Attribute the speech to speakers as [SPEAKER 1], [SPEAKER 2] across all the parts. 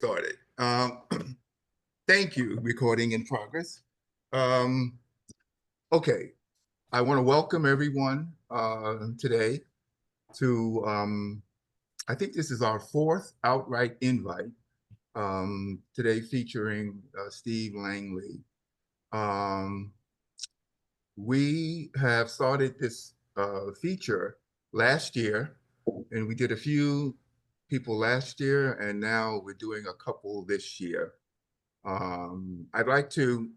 [SPEAKER 1] started. Thank you, recording in progress. Okay, I want to welcome everyone today to, I think this is our fourth Outwrite Invite, today featuring Steve Langley. We have started this feature last year, and we did a few people last year, and now we're doing a couple this year. I'd like to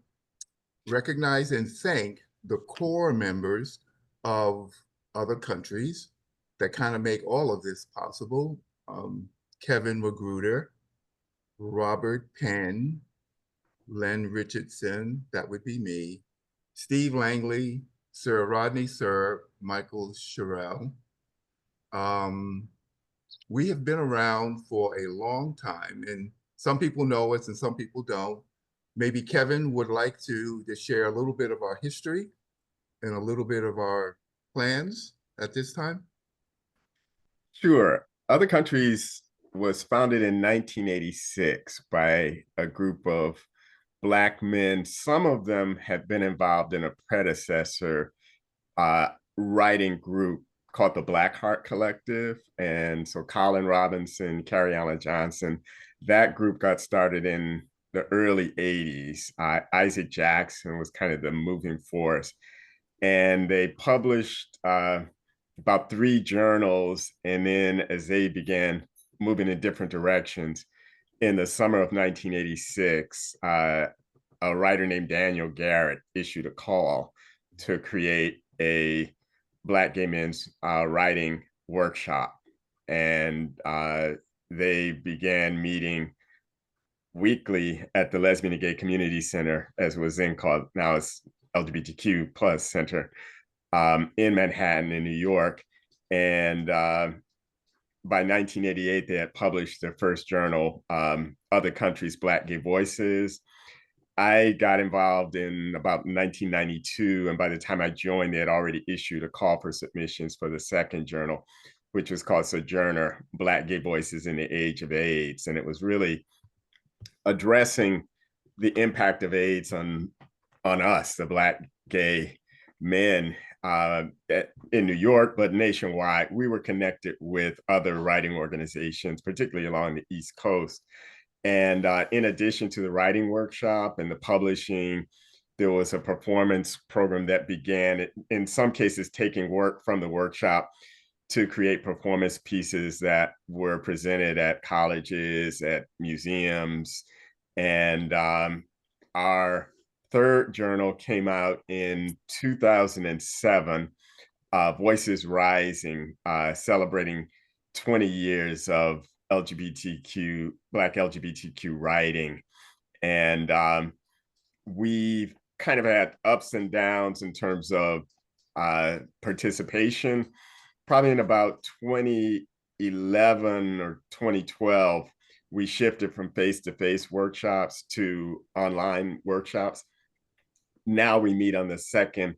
[SPEAKER 1] recognize and thank the core members of other countries that kind of make all of this possible. Kevin Magruder, Robert Penn, Len Richardson, that would be me, Steve Langley, Sir Rodney Sir, Michael Sherrill. We have been around for a long time, and some people know us and some people don't. Maybe Kevin would like to just share a little bit of our history and a little bit of our plans at this time.
[SPEAKER 2] Sure. Other Countries was founded in 1986 by a group of Black men. Some of them had been involved in a predecessor writing group called the Black Heart Collective. And so Colin Robinson, Carrie Allen Johnson, that group got started in the early 80s. Isaac Jackson was kind of the moving force. And they published about 3 journals. And then as they began moving in different directions, in the summer of 1986, a writer named Daniel Garrett issued a call to create a Black gay men's writing workshop. And they began meeting weekly at the Lesbian and Gay Community Center, as it was then called, now it's LGBTQ plus Center, in Manhattan in New York. And by 1988, they had published their first journal, Other Countries, Black Gay Voices. I got involved in about 1992, and by the time I joined, they had already issued a call for submissions for the second journal, which was called Sojourner, Black Gay Voices in the Age of AIDS. And it was really addressing the impact of AIDS on us, the Black gay men in New York, but nationwide. We were connected with other writing organizations, particularly along the East Coast. And in addition to the writing workshop and the publishing, there was a performance program that began, in some cases, taking work from the workshop to create performance pieces that were presented at colleges, at museums. And our third journal came out in 2007, Voices Rising, celebrating 20 years of Black LGBTQ writing. And we've kind of had ups and downs in terms of participation. Probably in about 2011 or 2012, we shifted from face-to-face workshops to online workshops. Now we meet on the second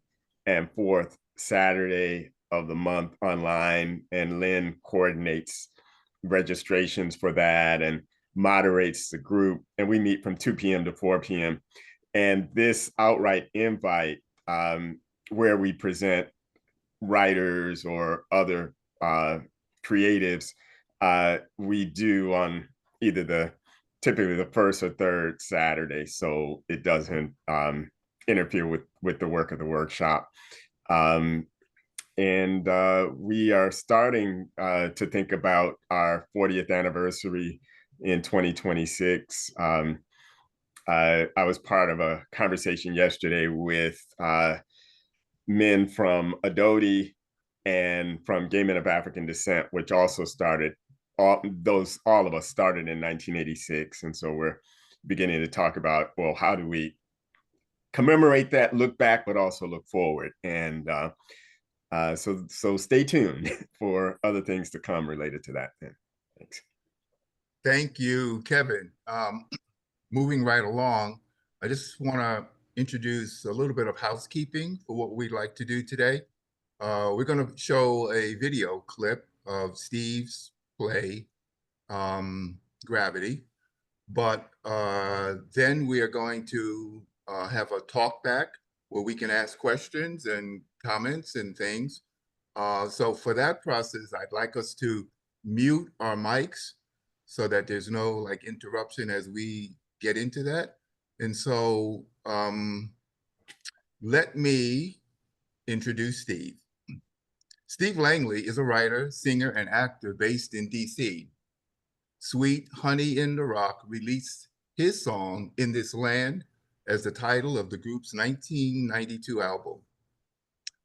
[SPEAKER 2] and fourth Saturday of the month online, and Lynn coordinates registrations for that and moderates the group. And we meet from 2 p.m. to 4 p.m. And this Outwrite Invite, where we present writers or other creatives, we do on either typically the first or third Saturday, so it doesn't interfere with the work of the workshop. And we are starting to think about our 40th anniversary in 2026. I was part of a conversation yesterday with men from Adodi and from Gay Men of African Descent, which also started, all of us started in 1986. And so we're beginning to talk about, well, how do we commemorate that, look back, but also look forward? And so stay tuned for other things to come related to that. Thanks.
[SPEAKER 1] Thank you, Kevin. Moving right along, I just want to introduce a little bit of housekeeping for what we'd like to do today. We're going to show a video clip of Steve's play, Gravity. But then we are going to have a talk back where we can ask questions and comments and things. So for that process, I'd like us to mute our mics so that there's no like interruption as we get into that. And so let me introduce Steve. Steve Langley is a writer, singer, and actor based in DC. Sweet Honey in the Rock released his song In This Land as the title of the group's 1992 album.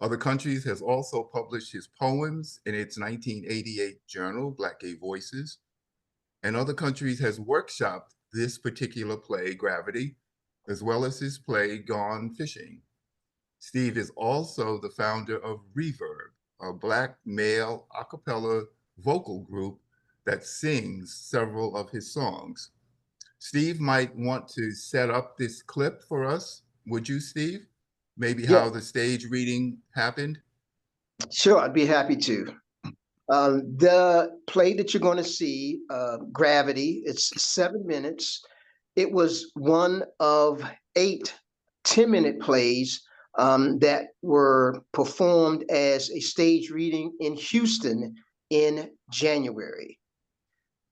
[SPEAKER 1] Other Countries has also published his poems in its 1988 journal, Black Gay Voices, and Other Countries has workshopped this particular play, Gravity, as well as his play, Gone Fishing. Steve is also the founder of Reverb, a Black male a cappella vocal group that sings several of his songs. Steve might want to set up this clip for us. Would you, Steve? Maybe
[SPEAKER 3] Yeah.
[SPEAKER 1] how the stage reading happened?
[SPEAKER 3] Sure, I'd be happy to. The play that you're going to see, Gravity, it's 7 minutes. It was one of 8 10-minute plays that were performed as a stage reading in Houston in January.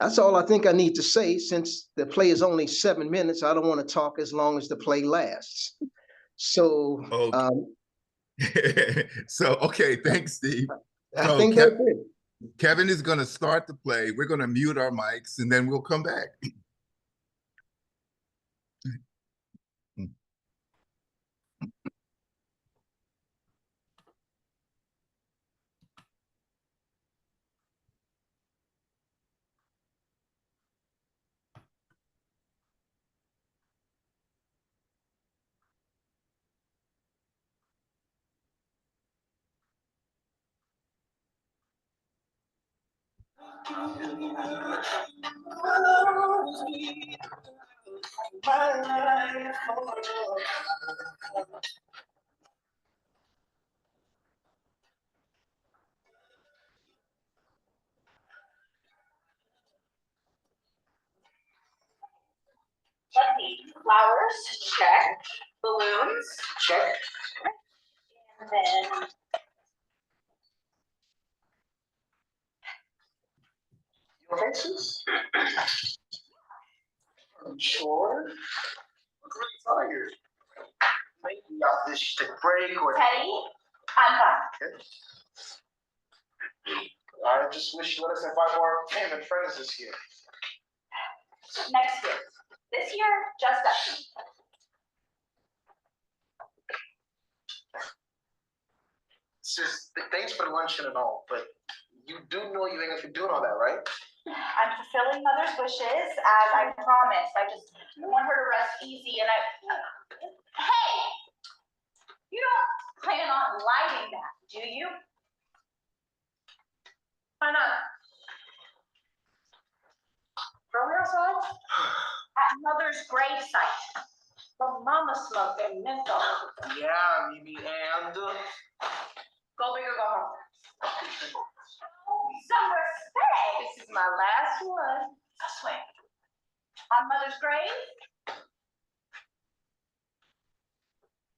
[SPEAKER 3] That's all I think I need to say. Since the play is only 7 minutes, I don't want to talk as long as the play lasts. So,
[SPEAKER 1] okay. Okay, thanks, Steve.
[SPEAKER 3] I think that's it.
[SPEAKER 1] Kevin is going to start the play. We're going to mute our mics and then we'll come back.
[SPEAKER 4] Let's see. Flowers, check. Balloons, check. And then your faces. I'm sure. Look really tired. Maybe after this take a break or. Teddy, I'm fine. Okay. I just wish you let us invite more family friends this year. Next year. This year, just us. Sis, thanks for the luncheon and all, but you do know you ain't gonna be doing all that, right? I'm fulfilling Mother's wishes, as I promised. I just want her to rest easy, and Hey! You don't plan on lighting that, do you? Why not? From your side? At Mother's gravesite. But Mama smoked and menthol. Yeah, Mimi, and go big or go home. Some respect. This is my last one. I swear. On Mother's grave?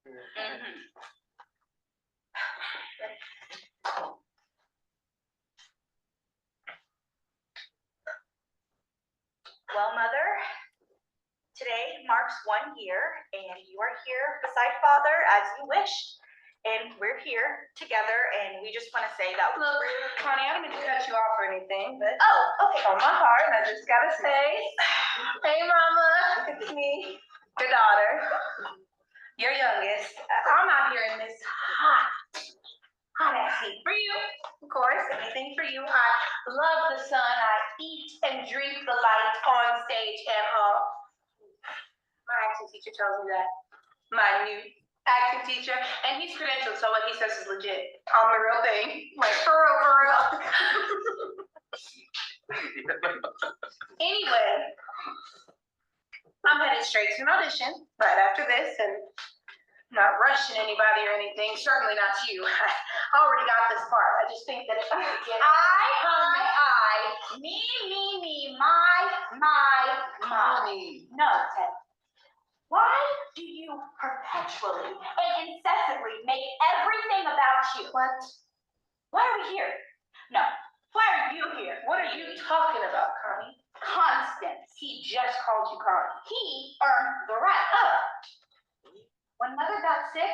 [SPEAKER 4] Mm-hmm. Well, Mother, today marks 1 year, and you are here beside Father as you wished. And we're here together, and we just want to say that. Look, Connie, I don't mean to cut you off or anything, but okay. On my heart, I just gotta say, hey, Mama, it's me, your daughter, your youngest. I'm out here in this hot ass heat for you, of course. Anything for you. I love the sun. I eat and drink the light on stage, and my acting teacher tells me that. My new acting teacher, and he's credentialed, so what he says is legit. I'm the real thing, like for real. Anyway, I'm headed straight to an audition right after this, and not rushing anybody or anything. Certainly not you. I already got this part. I just think that if I could get I my. No, Ted. Why do you perpetually and incessantly make everything about you? What? Why are we here? No. Why are you here? What are you talking about, Connie? Constance. He just called you Connie. He earned the right. When Mother got sick,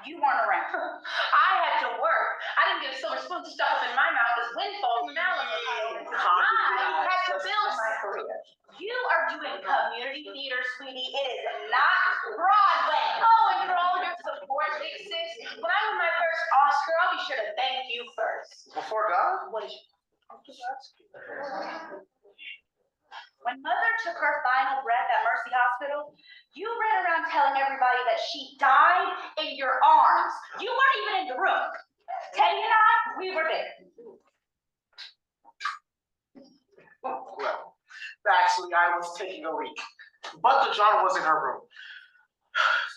[SPEAKER 4] you weren't around. I had to work. I didn't get so much food stuff in my mouth as windfalls now. I had to build my career. You are doing community theater, sweetie. It is not Broadway. Oh, and for all your support, big sis. When I win my first Oscar, I'll be sure to thank you first.
[SPEAKER 5] Before God?
[SPEAKER 4] What is When Mother took her final breath at Mercy Hospital, you ran around telling everybody that she died in your arms. You weren't even in the room. Teddy and I, we were there.
[SPEAKER 5] Well, actually, I was taking a leak. But the John was in her room.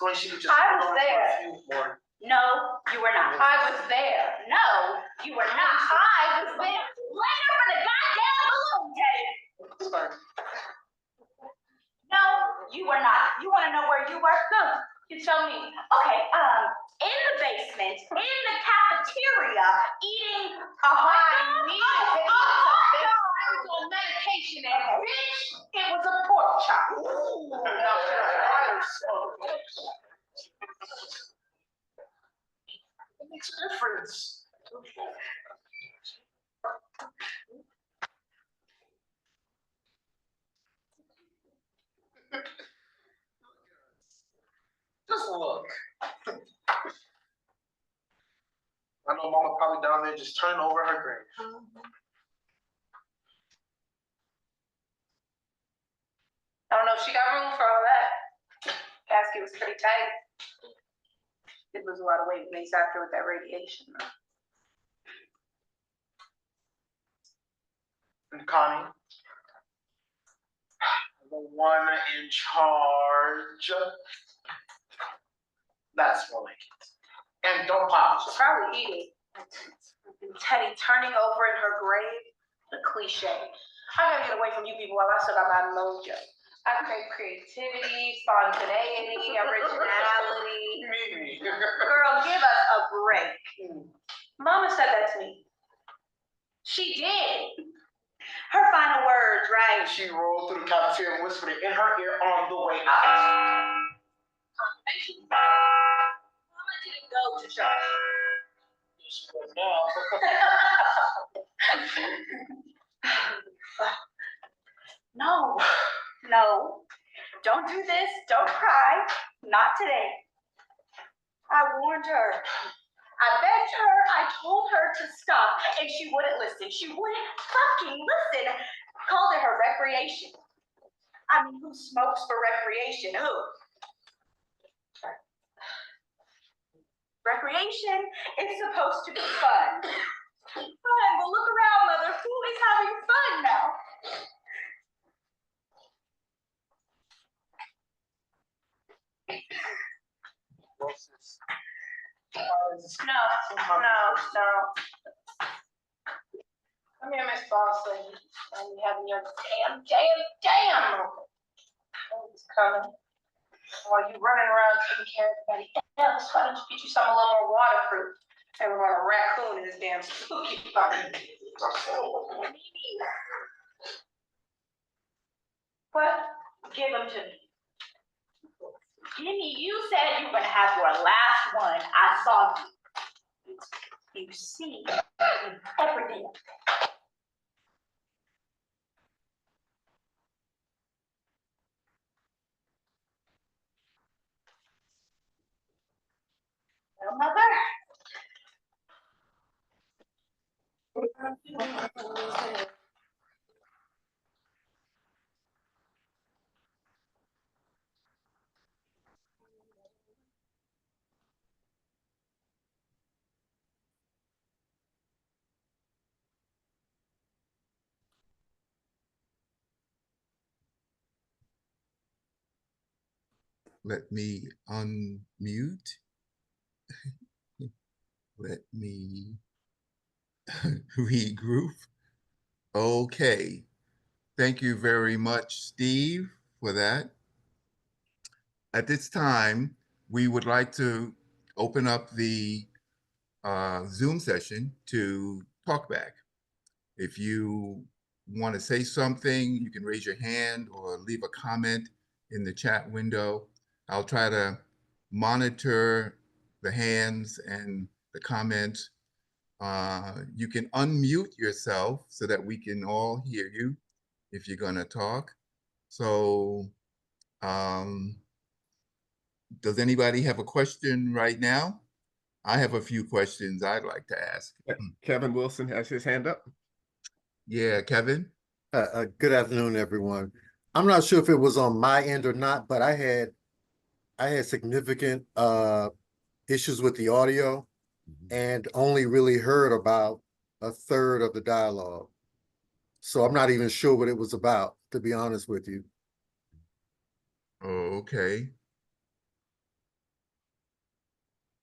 [SPEAKER 5] So she could just
[SPEAKER 4] I was
[SPEAKER 5] go
[SPEAKER 4] there.
[SPEAKER 5] for a few more.
[SPEAKER 4] No, you were not. I was there. No, you were not. I was there. Later for the goddamn balloon, Teddy.
[SPEAKER 5] Sorry.
[SPEAKER 4] No, you were not. You want to know where you were? No, you tell me. Okay, in the basement, in the cafeteria, eating a hot dog. I was on medication and bitch, it was a pork chop.
[SPEAKER 5] It makes a difference. Just look. I know Mama probably down there just turning over her grave.
[SPEAKER 6] I don't know if she got room for all that. Casket was pretty tight. It was a lot of weight when they zapped her with that radiation.
[SPEAKER 5] And Connie, the one in charge. That's more like it. And don't pop.
[SPEAKER 6] She's probably eating. And Teddy turning over in her grave, the cliche. I gotta get away from you people while I still got my mojo. I crave creativity, spontaneity, originality.
[SPEAKER 5] Me.
[SPEAKER 6] Girl, give us a break. Mama said that to me. She did.
[SPEAKER 4] Her final words, right?
[SPEAKER 5] She rolled through the cafeteria and whispered it in her ear on the way out.
[SPEAKER 6] Mama didn't go to church.
[SPEAKER 5] She was now.
[SPEAKER 4] No, no, don't do this, don't cry, not today. I warned her. I begged her, I told her to stop, and she wouldn't listen. She wouldn't fucking listen. Called it her recreation. I mean, who smokes for recreation? Who? Recreation is supposed to be fun. Fun, well look around, Mother. Who is having fun now?
[SPEAKER 6] No. Come here, Miss Boston. And you having your damn. It's coming. While you running around taking care of everybody else, why don't you get you something a little more waterproof? And we're on a raccoon in this damn spooky body.
[SPEAKER 4] What? Give them to me. Jimmy, you said you were gonna have your last one. I saw you. You see everything. Well, Mother.
[SPEAKER 1] Let me unmute. Let me regroup. Okay. Thank you very much, Steve, for that. At this time, we would like to open up the Zoom session to talkback. If you want to say something, you can raise your hand or leave a comment in the chat window. I'll try to monitor the hands and the comments. You can unmute yourself so that we can all hear you if you're going to talk. So, does anybody have a question right now? I have a few questions I'd like to ask.
[SPEAKER 2] Kevin Wilson has his hand up.
[SPEAKER 1] Yeah, Kevin?
[SPEAKER 7] Good afternoon, everyone. I'm not sure if it was on my end or not, but I had significant issues with the audio and only really heard about a third of the dialogue. So I'm not even sure what it was about, to be honest with you.
[SPEAKER 1] Oh, okay.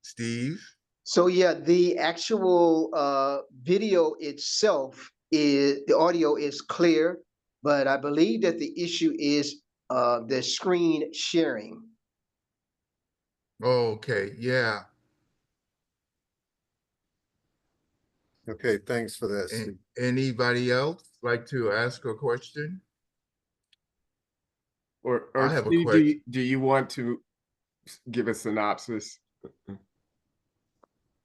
[SPEAKER 1] Steve?
[SPEAKER 3] So yeah, the actual video itself is, the audio is clear, but I believe that the issue is the screen sharing.
[SPEAKER 1] Okay, yeah.
[SPEAKER 7] Okay, thanks for that, Steve.
[SPEAKER 1] Anybody else like to ask a question?
[SPEAKER 2] Or
[SPEAKER 1] I have a
[SPEAKER 2] Steve,
[SPEAKER 1] question.
[SPEAKER 2] do you want to give a synopsis?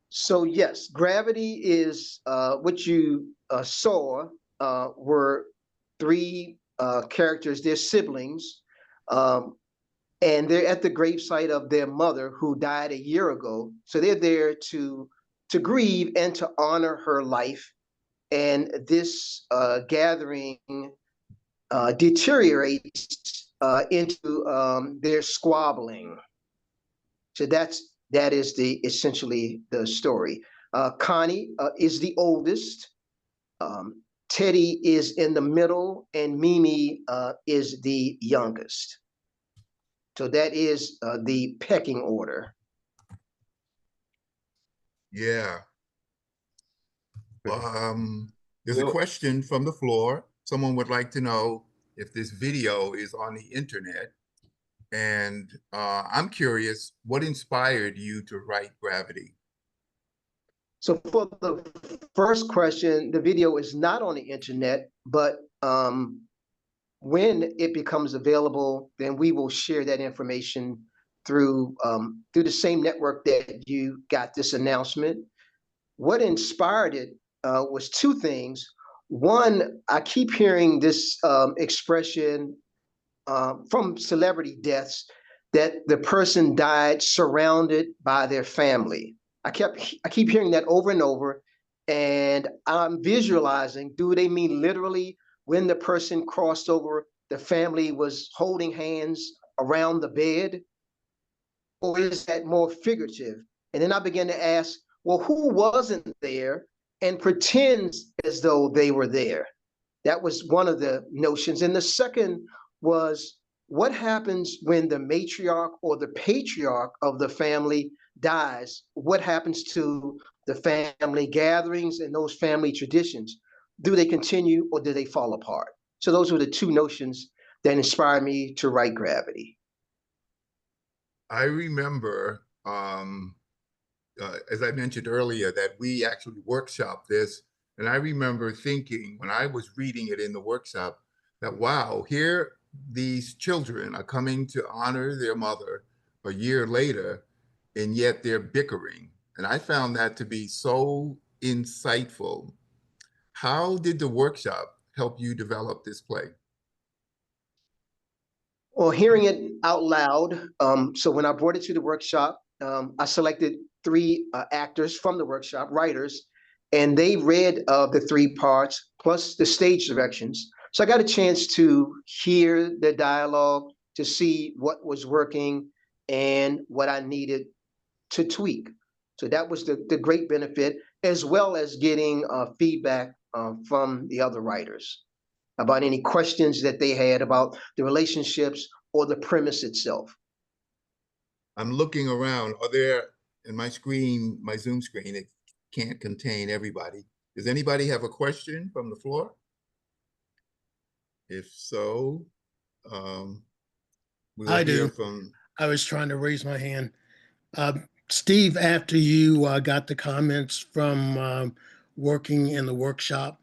[SPEAKER 3] So yes, Gravity is what you saw were three characters, they're siblings, and they're at the gravesite of their mother who died a year ago. So they're there to grieve and to honor her life. And this gathering deteriorates into their squabbling. So that is the essentially the story. Connie is the oldest. Teddy is in the middle, and Mimi is the youngest. So that is the pecking order.
[SPEAKER 1] Yeah. There's a question from the floor. Someone would like to know if this video is on the internet. And I'm curious, what inspired you to write Gravity?
[SPEAKER 3] So for the first question, the video is not on the internet, but when it becomes available, then we will share that information through the same network that you got this announcement. What inspired it was two things. One, I keep hearing this expression from celebrity deaths that the person died surrounded by their family. I keep hearing that over and over, and I'm visualizing, do they mean literally when the person crossed over, the family was holding hands around the bed? Or is that more figurative? And then I began to ask, well, who wasn't there and pretends as though they were there? That was one of the notions. And the second was, what happens when the matriarch or the patriarch of the family dies? What happens to the family gatherings and those family traditions? Do they continue or do they fall apart? So those were the two notions that inspired me to write Gravity.
[SPEAKER 1] I remember, as I mentioned earlier, that we actually workshopped this. And I remember thinking when I was reading it in the workshop that, wow, here these children are coming to honor their mother a year later, and yet they're bickering. And I found that to be so insightful. How did the workshop help you develop this play?
[SPEAKER 3] Well, hearing it out loud. So when I brought it to the workshop, I selected three actors from the workshop, writers, and they read the three parts plus the stage directions. So I got a chance to hear the dialogue, to see what was working and what I needed to tweak. So that was the great benefit, as well as getting feedback from the other writers about any questions that they had about the relationships or the premise itself.
[SPEAKER 1] I'm looking around. Are there, in my screen, my Zoom screen, it can't contain everybody. Does anybody have a question from the floor? If so, we will
[SPEAKER 8] I
[SPEAKER 1] hear
[SPEAKER 8] do.
[SPEAKER 1] from.
[SPEAKER 8] I was trying to raise my hand. Steve, after you got the comments from working in the workshop,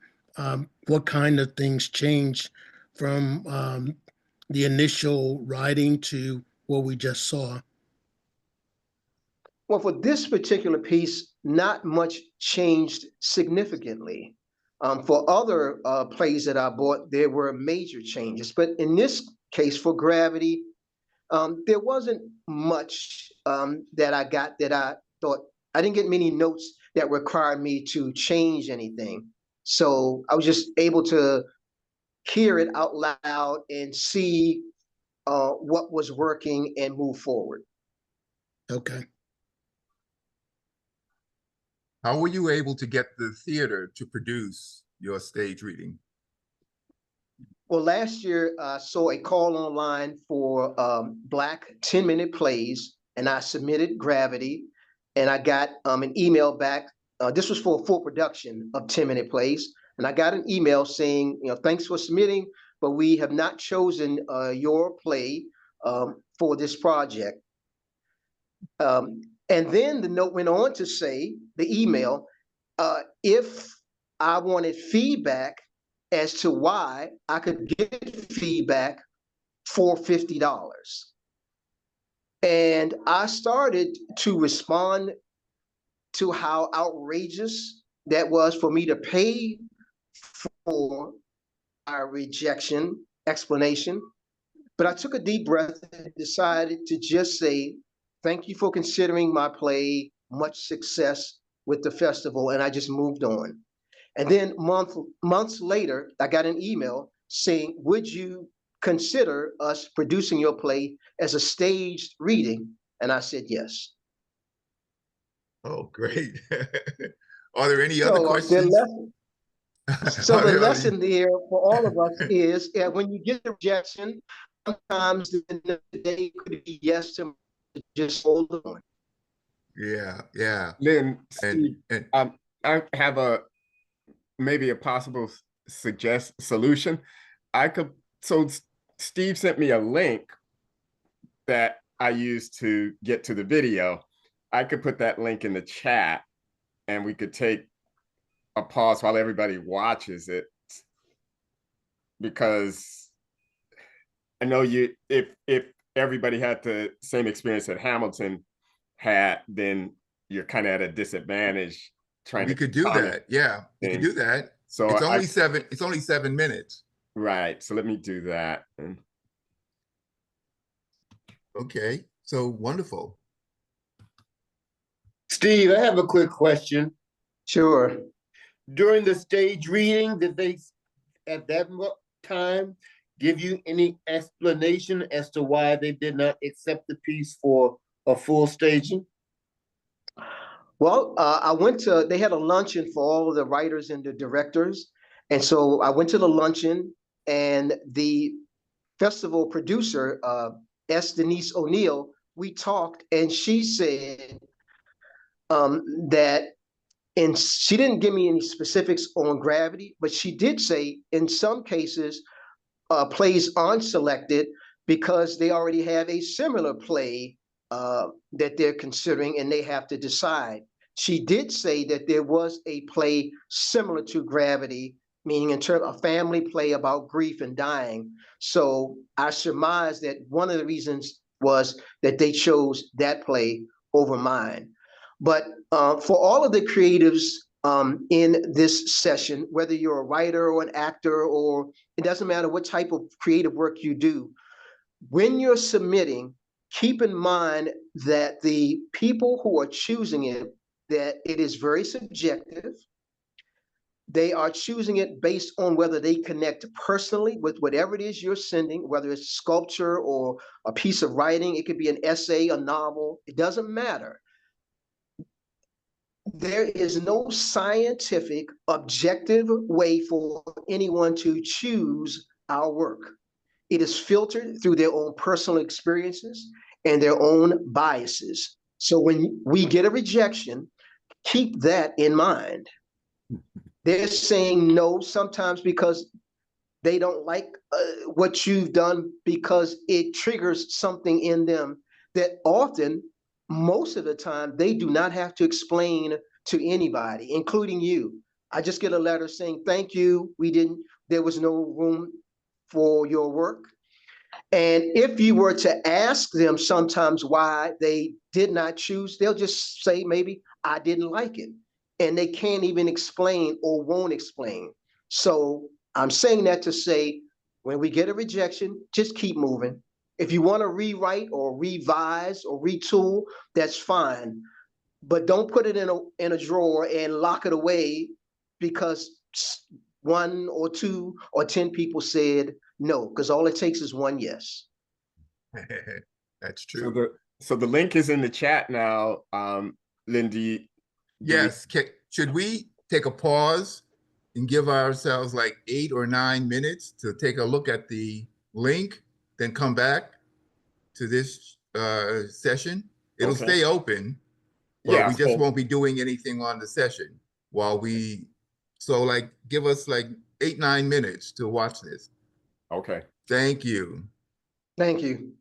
[SPEAKER 8] what kind of things changed from the initial writing to what we just saw?
[SPEAKER 3] Well, for this particular piece, not much changed significantly. For other plays that I bought, there were major changes. But in this case, for Gravity, there wasn't much that I got that I thought, I didn't get many notes that required me to change anything. So I was just able to hear it out loud and see what was working and move forward.
[SPEAKER 8] Okay.
[SPEAKER 1] How were you able to get the theater to produce your stage reading?
[SPEAKER 3] Well, last year I saw a call online for Black 10-minute plays, and I submitted Gravity, and I got an email back. This was for a full production of 10-minute plays, and I got an email saying, thanks for submitting, but we have not chosen your play for this project. And then the note went on to say, the email, if I wanted feedback as to why, I could get feedback for $50. And I started to respond to how outrageous that was for me to pay for our rejection explanation. But I took a deep breath and decided to just say, thank you for considering my play, much success with the festival, and I just moved on. And then months later, I got an email saying, would you consider us producing your play as a staged reading? And I said, yes.
[SPEAKER 1] Oh, great. Are there any other
[SPEAKER 3] So
[SPEAKER 1] questions?
[SPEAKER 3] the lesson there for all of us is when you get the rejection, sometimes the day could be yes to just hold on.
[SPEAKER 1] Yeah, yeah.
[SPEAKER 2] Lynn, Steve,
[SPEAKER 1] And
[SPEAKER 2] I have maybe a possible solution. So Steve sent me a link that I used to get to the video. I could put that link in the chat and we could take a pause while everybody watches it, because I know if everybody had the same experience that Hamilton had, then you're kind of at a disadvantage trying
[SPEAKER 1] we
[SPEAKER 2] to
[SPEAKER 1] could do that. Yeah, we could do that.
[SPEAKER 2] So
[SPEAKER 1] it's only 7 minutes.
[SPEAKER 2] Right. So let me do that.
[SPEAKER 1] Okay. So wonderful.
[SPEAKER 9] Steve, I have a quick question.
[SPEAKER 3] Sure.
[SPEAKER 9] During the stage reading, did they at that time give you any explanation as to why they did not accept the piece for a full staging?
[SPEAKER 3] Well, they had a luncheon for all of the writers and the directors. And so I went to the luncheon, and the festival producer, S. Denise O'Neill, we talked, and she said that, and she didn't give me any specifics on Gravity, but she did say in some cases, plays aren't selected because they already have a similar play that they're considering and they have to decide. She did say that there was a play similar to Gravity, meaning in terms of a family play about grief and dying. So I surmise that one of the reasons was that they chose that play over mine. But for all of the creatives in this session, whether you're a writer or an actor, or it doesn't matter what type of creative work you do, when you're submitting, keep in mind that the people who are choosing it, that it is very subjective. They are choosing it based on whether they connect personally with whatever it is you're sending, whether it's sculpture or a piece of writing. It could be an essay, a novel. It doesn't matter. There is no scientific, objective way for anyone to choose our work. It is filtered through their own personal experiences and their own biases. So when we get a rejection, keep that in mind. They're saying no sometimes because They don't like what you've done because it triggers something in them that often, most of the time, they do not have to explain to anybody, including you. I just get a letter saying, thank you. There was no room for your work. And if you were to ask them sometimes why they did not choose, they'll just say, maybe I didn't like it. And they can't even explain or won't explain. So I'm saying that to say, when we get a rejection, just keep moving. If you want to rewrite or revise or retool, that's fine. But don't put it in a drawer and lock it away because one or two or 10 people said no, because all it takes is one yes.
[SPEAKER 1] That's
[SPEAKER 2] So
[SPEAKER 1] true.
[SPEAKER 2] the link is in the chat now. Lindy.
[SPEAKER 1] Yes. Should we take a pause and give ourselves like 8 or 9 minutes to take a look at the link, then come back to this session? It'll
[SPEAKER 2] Okay.
[SPEAKER 1] stay open, but
[SPEAKER 2] Yeah.
[SPEAKER 1] we just won't be doing anything on the session so like give us like 8, 9 minutes to watch this.
[SPEAKER 2] Okay.
[SPEAKER 1] Thank you.
[SPEAKER 3] Thank you.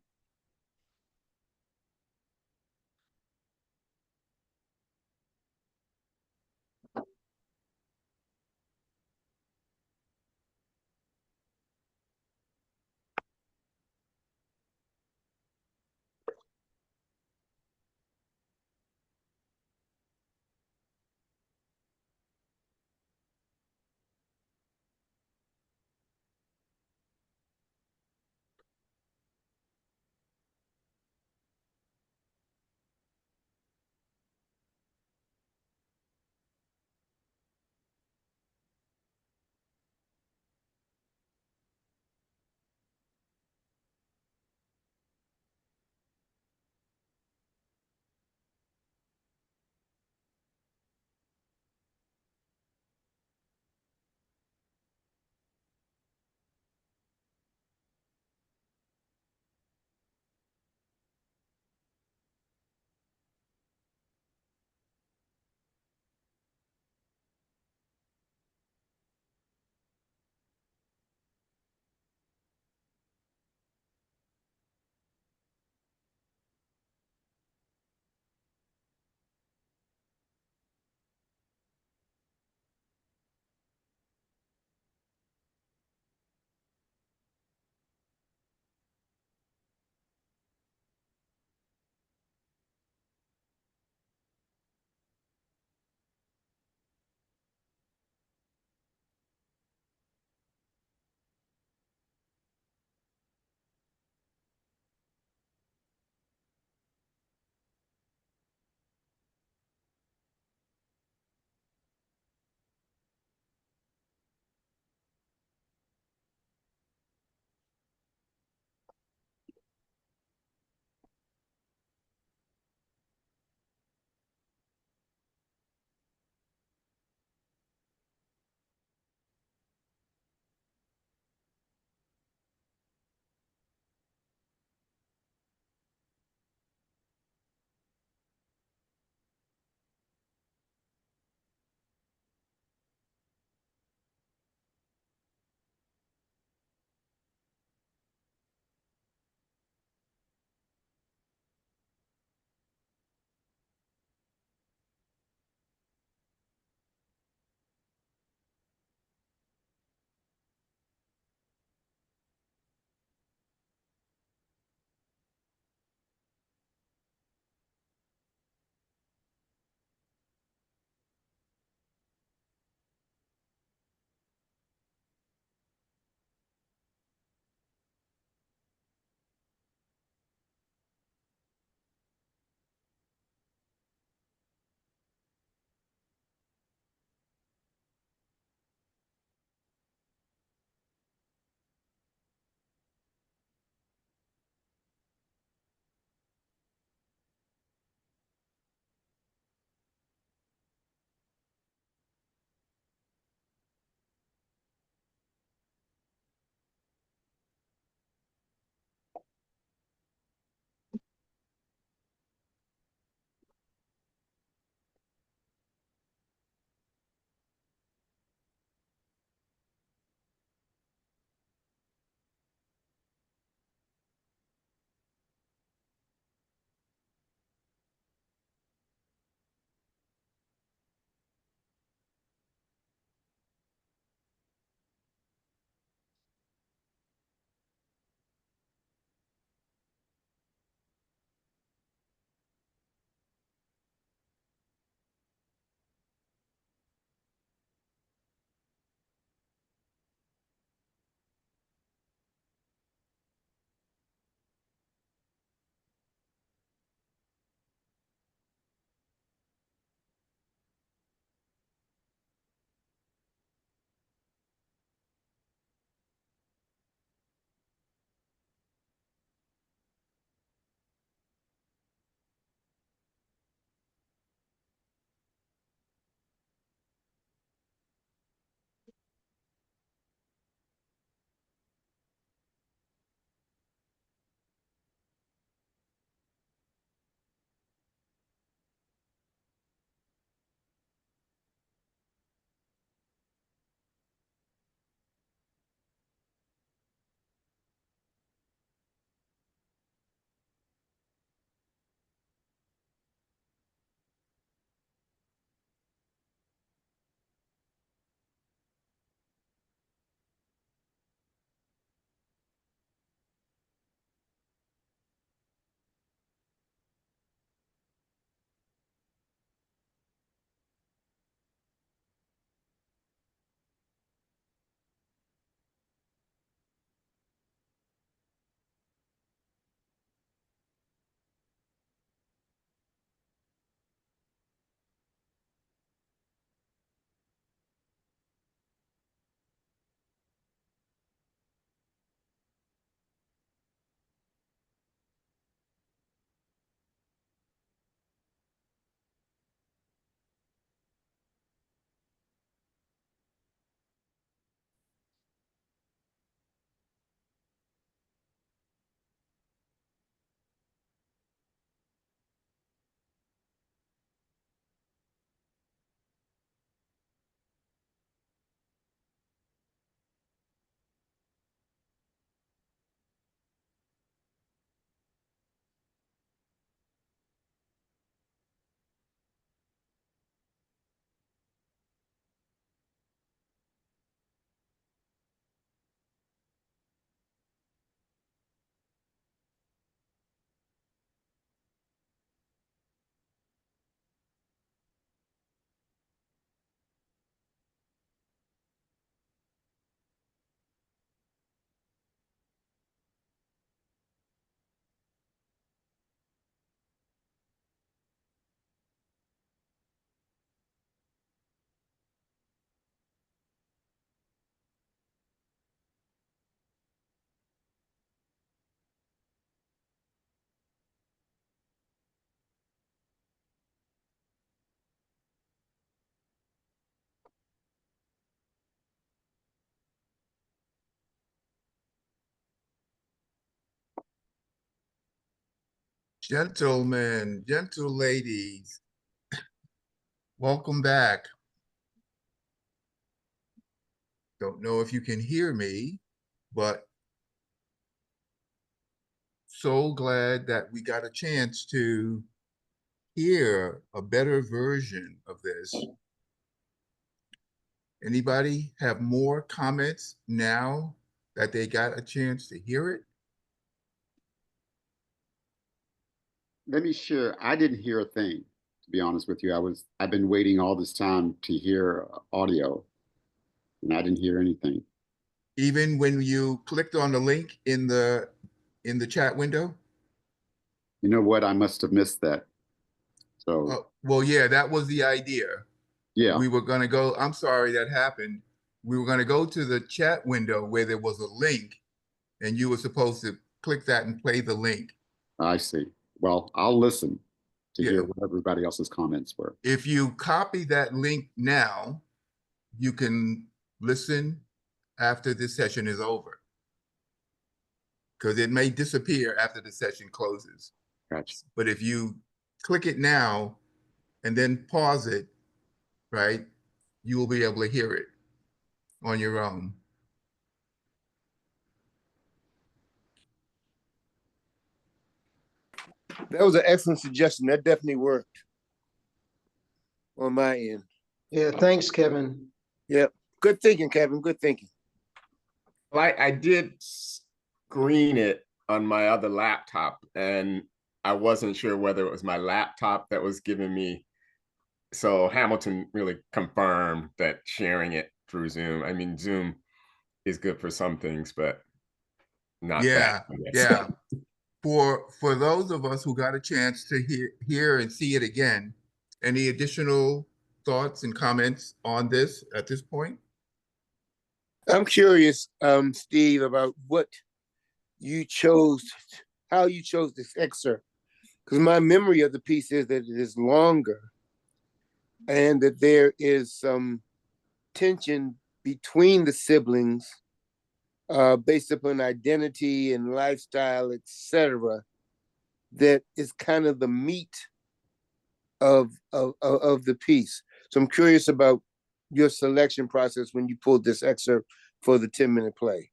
[SPEAKER 1] Gentlemen, gentle ladies, welcome back. Don't know if you can hear me, but so glad that we got a chance to hear a better version of this. Anybody have more comments now that they got a chance to hear it?
[SPEAKER 10] Let me share. I didn't hear a thing, to be honest with you. I've been waiting all this time to hear audio, and I didn't hear anything.
[SPEAKER 1] Even when you clicked on the link in the chat window?
[SPEAKER 10] You know what? I must have missed that. So
[SPEAKER 1] Well, yeah, that was the idea.
[SPEAKER 10] yeah,
[SPEAKER 1] We were going to go, I'm sorry that happened. We were going to go to the chat window where there was a link, and you were supposed to click that and play the link.
[SPEAKER 10] I see. Well, I'll listen to
[SPEAKER 1] Yeah.
[SPEAKER 10] hear what everybody else's comments were.
[SPEAKER 1] If you copy that link now, you can listen after this session is over, because it may disappear after the session closes.
[SPEAKER 10] Gotcha.
[SPEAKER 1] But if you click it now and then pause it, right, you will be able to hear it on your own.
[SPEAKER 9] That was an excellent suggestion. That definitely worked on my end.
[SPEAKER 3] Yeah, thanks, Kevin.
[SPEAKER 9] Yep. Good thinking, Kevin. Good thinking.
[SPEAKER 2] Well, I did screen it on my other laptop, and I wasn't sure whether it was my laptop that was giving me. So Hamilton really confirmed that sharing it through Zoom. I mean, Zoom is good for some things, but not that.
[SPEAKER 1] Yeah. For those of us who got a chance to hear and see it again, any additional thoughts and comments on this at this point?
[SPEAKER 9] I'm curious, Steve, about what you chose, how you chose this excerpt. Because my memory of the piece is that it is longer and that there is some tension between the siblings based upon identity and lifestyle, etc., that is kind of the meat of the piece. So I'm curious about your selection process when you pulled this excerpt for the 10-minute play.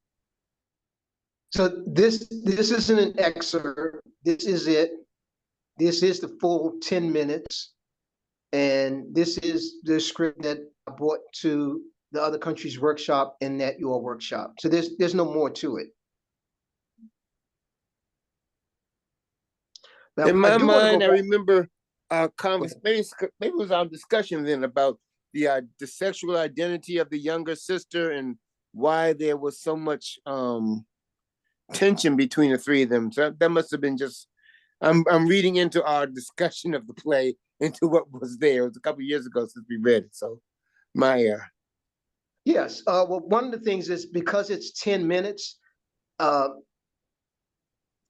[SPEAKER 3] So this isn't an excerpt. This is it. This is the full 10 minutes. And this is the script that I brought to the other country's workshop and at your workshop. So there's no more to it. Now,
[SPEAKER 9] in my mind, I
[SPEAKER 3] back.
[SPEAKER 9] remember our conversation, maybe it was our discussion then about the sexual identity of the younger sister and why there was so much tension between the three of them. So that must have been just, I'm reading into our discussion of the play, into what was there. It was a couple of years ago since we read it. So my
[SPEAKER 3] Yes. Well, one of the things is because it's 10 minutes, I'm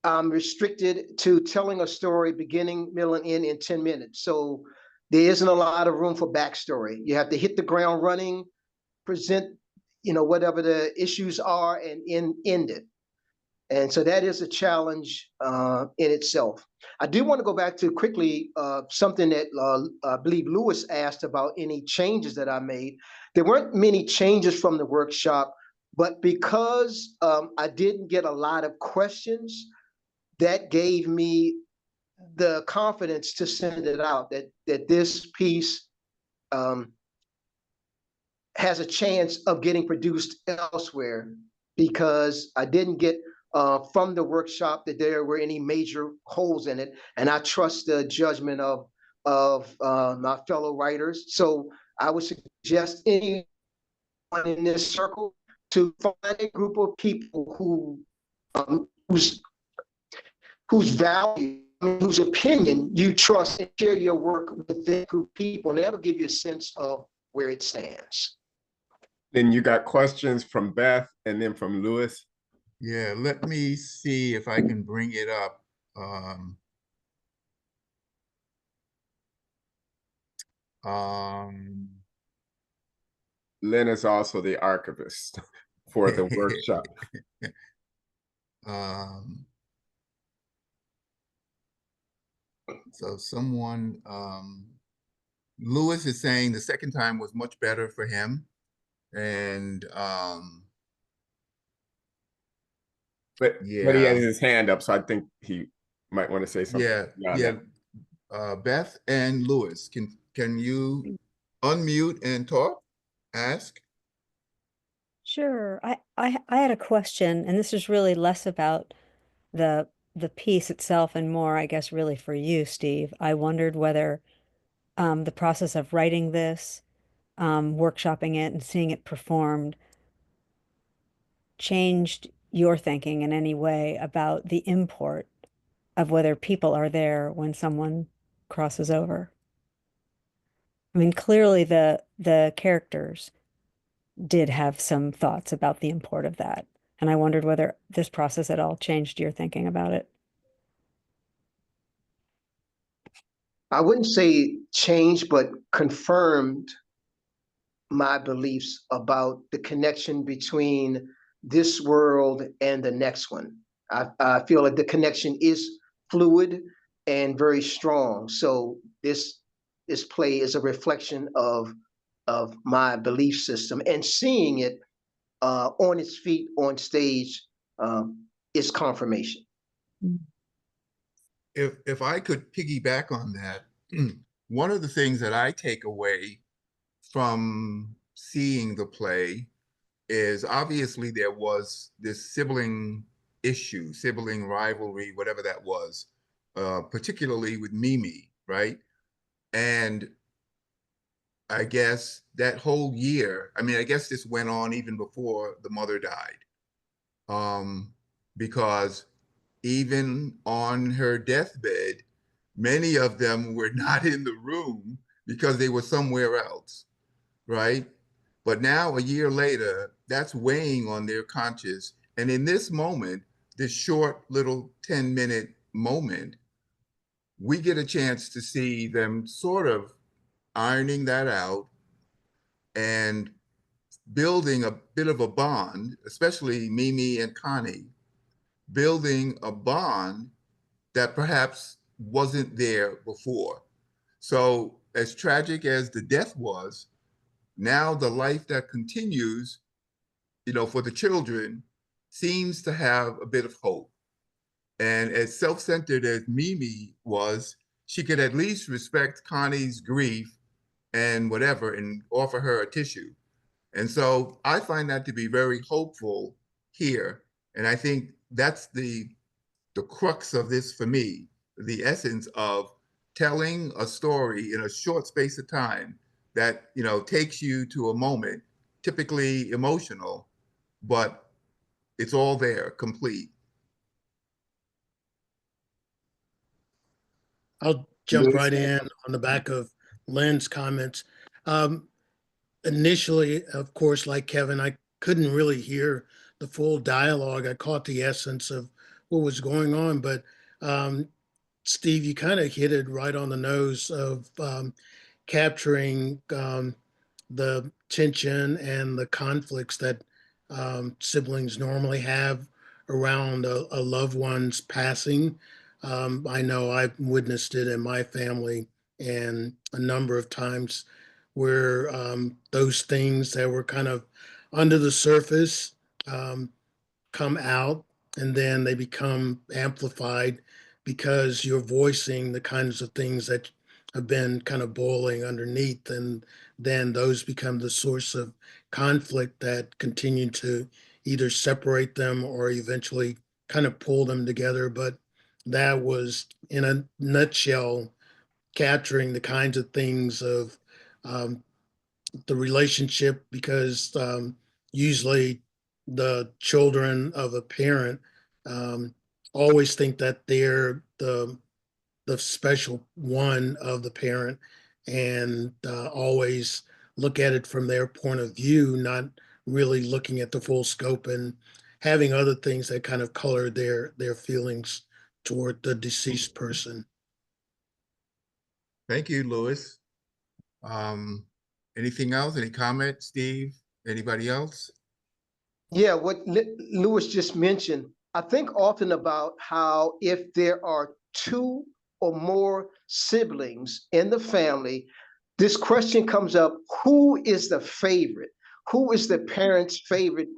[SPEAKER 3] restricted to telling a story beginning, middle, and end in 10 minutes. So there isn't a lot of room for backstory. You have to hit the ground running, present, whatever the issues are, and end it. And so that is a challenge in itself. I do want to go back to quickly something that I believe Lewis asked about any changes that I made. There weren't many changes from the workshop, but because I didn't get a lot of questions, that gave me the confidence to send it out, that this piece has a chance of getting produced elsewhere, because I didn't get from the workshop that there were any major holes in it, and I trust the judgment of my fellow writers. So I would suggest anyone in this circle to find a group of people whose value, whose opinion you trust, and share your work with that group of people, and that'll give you a sense of where it stands.
[SPEAKER 2] Then you got questions from Beth and then from Lewis.
[SPEAKER 1] Yeah, let me see if I can bring it up.
[SPEAKER 2] Lynn is also the archivist for the workshop.
[SPEAKER 1] So someone, Lewis is saying the second time was much better for him. And
[SPEAKER 2] But he has
[SPEAKER 1] yeah,
[SPEAKER 2] his hand up, so I think he might want to say something.
[SPEAKER 1] yeah. Beth and Lewis, can you unmute and talk? Ask?
[SPEAKER 11] Sure. I had a question, and this is really less about the piece itself and more, I guess, really for you, Steve. I wondered whether the process of writing this, workshopping it, and seeing it performed changed your thinking in any way about the import of whether people are there when someone crosses over. I mean, clearly the characters did have some thoughts about the import of that. And I wondered whether this process at all changed your thinking about it.
[SPEAKER 3] I wouldn't say changed, but confirmed my beliefs about the connection between this world and the next one. I feel like the connection is fluid and very strong. So this play is a reflection of my belief system, and seeing it on its feet on stage is confirmation.
[SPEAKER 1] If I could piggyback on that, one of the things that I take away from seeing the play is obviously there was this sibling issue, sibling rivalry, whatever that was, particularly with Mimi, right? And I guess that whole year, I mean, I guess this went on even before the mother died, because even on her deathbed, many of them were not in the room because they were somewhere else, right? But now, a year later, that's weighing on their conscience. And in this moment, this short little 10-minute moment, we get a chance to see them sort of ironing that out and building a bit of a bond, especially Mimi and Connie, building a bond that perhaps wasn't there before. So, as tragic as the death was, now the life that continues, for the children seems to have a bit of hope. And as self centered as Mimi was, she could at least respect Connie's grief and whatever and offer her a tissue. And so I find that to be very hopeful here. And I think that's the crux of this for me, the essence of telling a story in a short space of time that, takes you to a moment, typically emotional, but it's all there, complete.
[SPEAKER 8] I'll jump right in on the back of Lynn's comments. Um, Initially, of course, like Kevin, I couldn't really hear the full dialogue. I caught the essence of what was going on, but Steve, you kind of hit it right on the nose of capturing the tension and the conflicts that siblings normally have around a loved one's passing. I know I've witnessed it in my family and a number of times where those things that were kind of under the surface come out, and then they become amplified because you're voicing the kinds of things that have been kind of boiling underneath, and then those become the source of conflict that continue to either separate them or eventually kind of pull them together. But that was, in a nutshell, capturing the kinds of things of the relationship, because usually the children of a parent um, always think that they're the special one of the parent, and always look at it from their point of view, not really looking at the full scope and having other things that kind of color their feelings toward the deceased person.
[SPEAKER 1] Thank you, Louis. Um, Anything else? Any comment, Steve? Anybody else?
[SPEAKER 3] Yeah, what Lewis just mentioned, I think often about how if there are two or more siblings in the family, this question comes up: who is the favorite? Who is the parent's favorite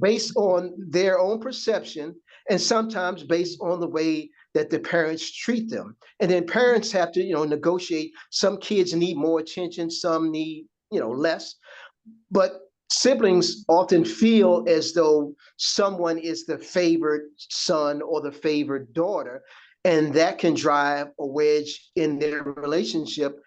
[SPEAKER 3] based on their own perception, and sometimes based on the way that the parents treat them? And then parents have to, negotiate. Some kids need more attention, some need, less. But siblings often feel as though someone is the favored son or the favored daughter, and that can drive a wedge in their relationship.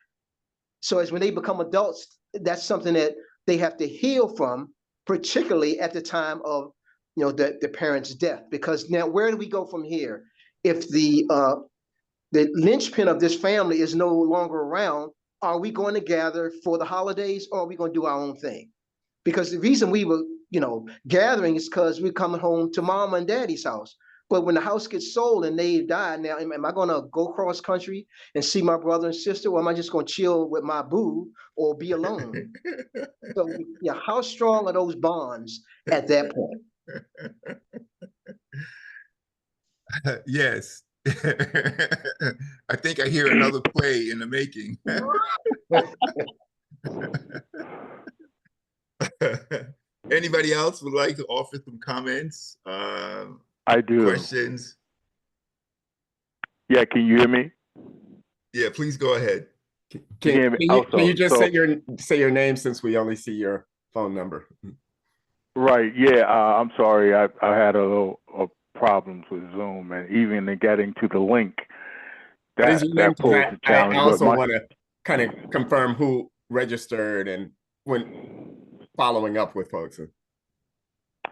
[SPEAKER 3] So as when they become adults, that's something that they have to heal from, particularly at the time of, the parent's death. Because now, where do we go from here? If the linchpin of this family is no longer around, are we going to gather for the holidays, or are we going to do our own thing? Because the reason we were, gathering is because we're coming home to mama and daddy's house. But when the house gets sold and they die, now am I going to go cross country and see my brother and sister, or am I just going to chill with my boo or be alone? So, yeah, how strong are those bonds at that point?
[SPEAKER 1] Yes. I think I hear another play in the making. Anybody else would like to offer some comments?
[SPEAKER 12] I do.
[SPEAKER 1] Questions?
[SPEAKER 12] Yeah, can you hear me?
[SPEAKER 1] Yeah, please go ahead.
[SPEAKER 2] Can you just say your name, since we only see your phone number?
[SPEAKER 12] Right. Yeah. I'm sorry. I had a little problems with Zoom, and even in getting to the link, that posed a challenge.
[SPEAKER 2] I also want to kind of confirm who registered and when following up with folks.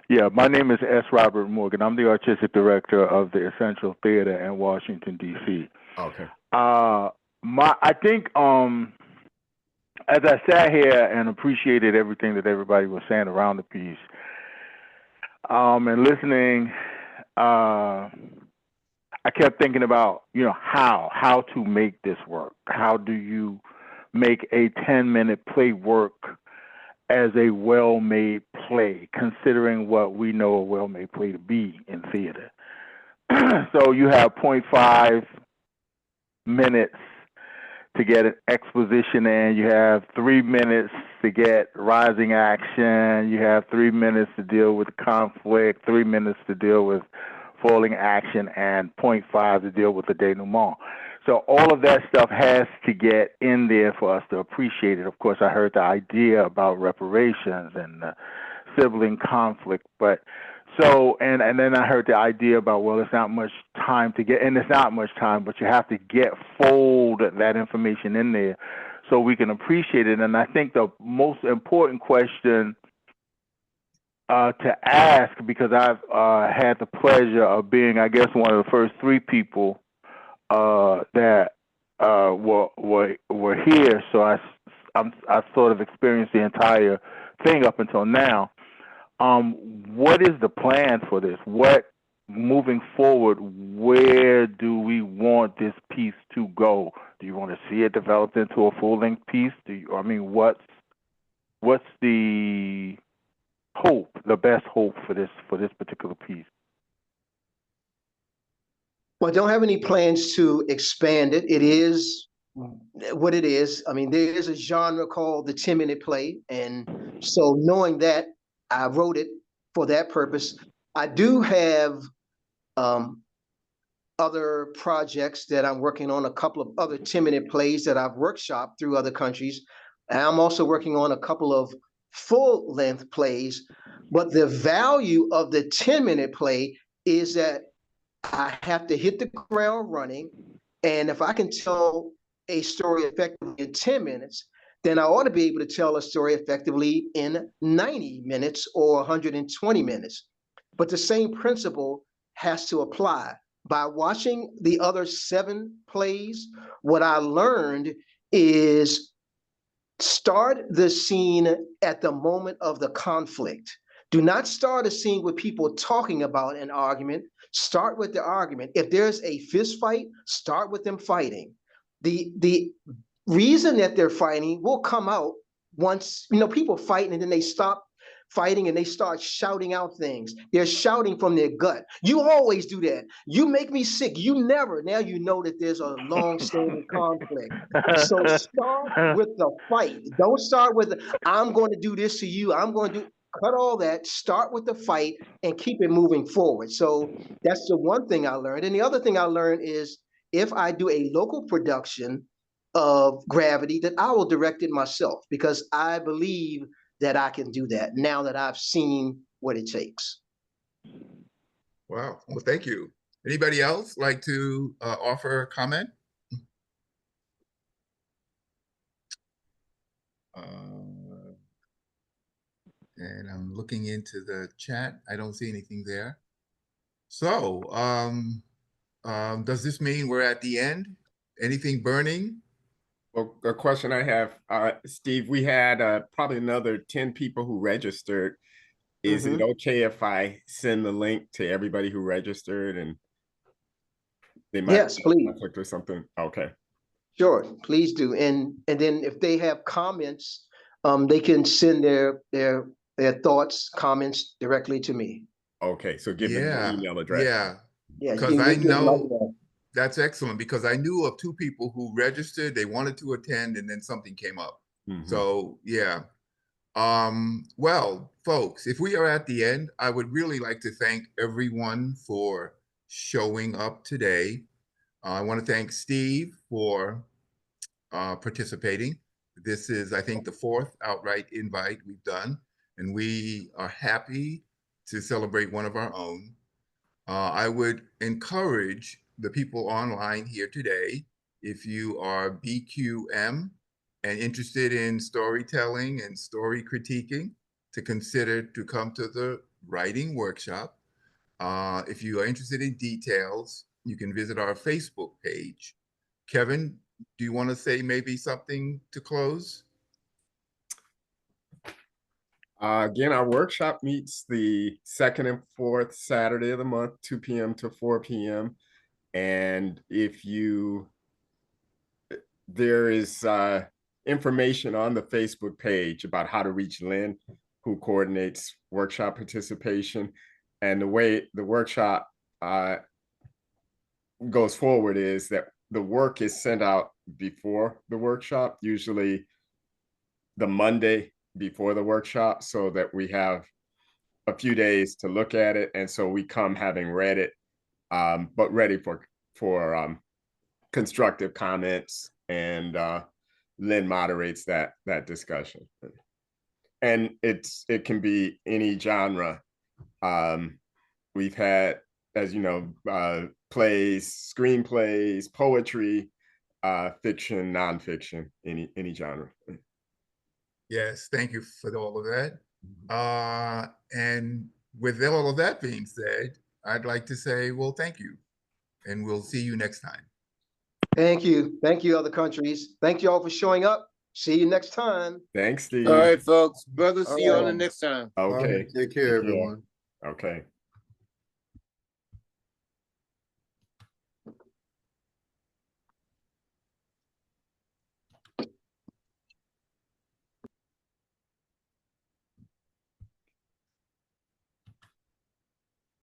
[SPEAKER 12] Yeah, my name is S. Robert Morgan. I'm the artistic director of the Essential Theater in Washington, D.C.
[SPEAKER 2] Okay.
[SPEAKER 12] I think as I sat here and appreciated everything that everybody was saying around the piece, and listening, I kept thinking about, how to make this work. How do you make a 10-minute play work as a well-made play, considering what we know a well-made play to be in theater? So you have 0.5 minutes to get an exposition in. You have 3 minutes to get rising action. You have 3 minutes to deal with conflict, 3 minutes to deal with falling action, and 0.5 to deal with the denouement. So all of that stuff has to get in there for us to appreciate it. Of course, I heard the idea about reparations and sibling conflict, but and then I heard the idea about, well, it's not much time to get, and it's not much time, but you have to fold that information in there so we can appreciate it. And I think the most important question to ask, because I've had the pleasure of being, I guess, one of the first 3 people that were here, so I sort of experienced the entire thing up until now. What is the plan for this? What, moving forward, where do we want this piece to go? Do you want to see it developed into a full-length piece? What's the hope, the best hope for this particular piece?
[SPEAKER 3] Well, I don't have any plans to expand it. It is what it is. I mean, there is a genre called the 10-minute play. And so knowing that, I wrote it for that purpose. I do have other projects that I'm working on, a couple of other 10-minute plays that I've workshopped through other countries. And I'm also working on a couple of full-length plays. But the value of the 10-minute play is that I have to hit the ground running. And if I can tell a story effectively in 10 minutes, then I ought to be able to tell a story effectively in 90 minutes or 120 minutes. But the same principle has to apply. By watching the other 7 plays, what I learned is start the scene at the moment of the conflict. Do not start a scene with people talking about an argument. Start with the argument. If there's a fist fight, start with them fighting. The reason that they're fighting will come out once, people fight and then they stop fighting and they start shouting out things. They're shouting from their gut. You always do that. You make me sick. You never. Now you know that there's a long-standing conflict. So start with the fight. Don't start with, I'm going to do this to you. I'm going to do, cut all that. Start with the fight and keep it moving forward. So that's the one thing I learned. And the other thing I learned is if I do a local production of Gravity, that I will direct it myself because I believe that I can do that now that I've seen what it takes.
[SPEAKER 1] Wow. Well, thank you. Anybody else like to offer a comment? And I'm looking into the chat. I don't see anything there. So, does this mean we're at the end? Anything burning?
[SPEAKER 2] Well, a question I have, Steve, we had probably another 10 people who registered. Is it okay if I send the link to everybody who registered and they might
[SPEAKER 3] Yes, please.
[SPEAKER 2] click or something? Okay.
[SPEAKER 3] Sure, please do. And then if they have comments, they can send their thoughts, comments directly to me.
[SPEAKER 2] Okay, so give them the email address.
[SPEAKER 3] Yeah,
[SPEAKER 1] Because I know that's excellent because I knew of 2 people who registered, they wanted to attend, and then something came up. So yeah. Well, folks, if we are at the end, I would really like to thank everyone for showing up today. I want to thank Steve for participating. This is, I think, the 4th Outwrite Invite we've done, and we are happy to celebrate one of our own. I would encourage the people online here today, if you are BQM and interested in storytelling and story critiquing, to consider to come to the writing workshop. If you are interested in details, you can visit our Facebook page. Kevin, do you want to say maybe something to close?
[SPEAKER 2] Again, our workshop meets the 2nd and 4th Saturday of the month, 2 p.m. to 4 p.m. And if there is information on the Facebook page about how to reach Lynn, who coordinates workshop participation. And the way the workshop goes forward is that the work is sent out before the workshop, usually the Monday before the workshop, so that we have a few days to look at it. And so we come having read it, but ready for constructive comments, and Lynn moderates that discussion. And it can be any genre. We've had, as you know, plays, screenplays, poetry, fiction, nonfiction, any genre.
[SPEAKER 1] Yes, thank you for all of that. And with all of that being said, I'd like to say, well, thank you, and we'll see you next time.
[SPEAKER 3] Thank you. Thank you, other countries. Thank you all for showing up. See you next time.
[SPEAKER 2] Thanks, Steve.
[SPEAKER 9] All right, folks. Brother, see you on the next time.
[SPEAKER 2] Okay.
[SPEAKER 7] Take care, everyone.
[SPEAKER 2] Okay.